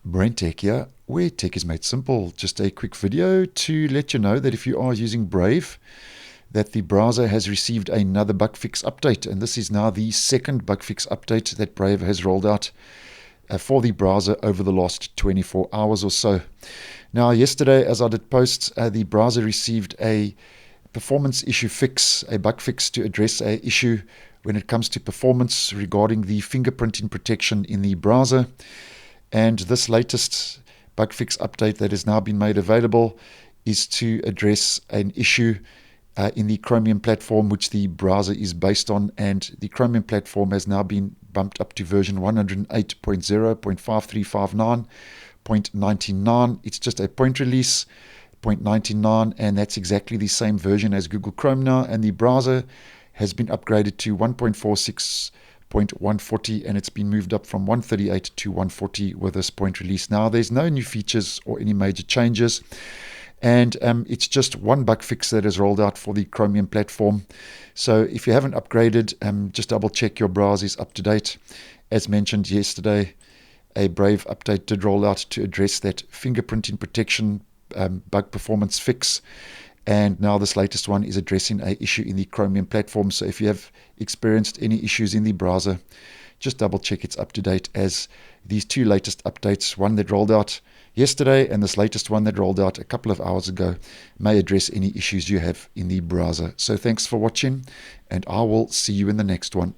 BrenTech here, where tech is made simple. Just a quick video to let you know that if you are using Brave, that the browser has received another bug fix update, and this is now the second bug fix update that Brave has rolled out for the browser over the last 24 hours or so. Now, yesterday, as I did post, the browser received a performance issue fix, a bug fix to address an issue when it comes to performance regarding the fingerprinting protection in the browser. And this latest bug fix update that has now been made available is to address an issue in the Chromium platform, which the browser is based on. And the Chromium platform has now been bumped up to version 108.0.5359.99. It's just a point release, 0.99, and that's exactly the same version as Google Chrome now. And the browser has been upgraded to 1.46.140, and it's been moved up from 138 to 140 with this point release. Now, there's no new features or any major changes, and it's just one bug fix that is rolled out for the Chromium platform. So if you haven't upgraded, just double check your browser is up to date. As mentioned yesterday, a Brave update did roll out to address that fingerprinting protection bug performance fix. And now this latest one is addressing an issue in the Chromium platform. So if you have experienced any issues in the browser, just double check it's up to date, as these two latest updates, one that rolled out yesterday and this latest one that rolled out a couple of hours ago, may address any issues you have in the browser. So thanks for watching, and I will see you in the next one.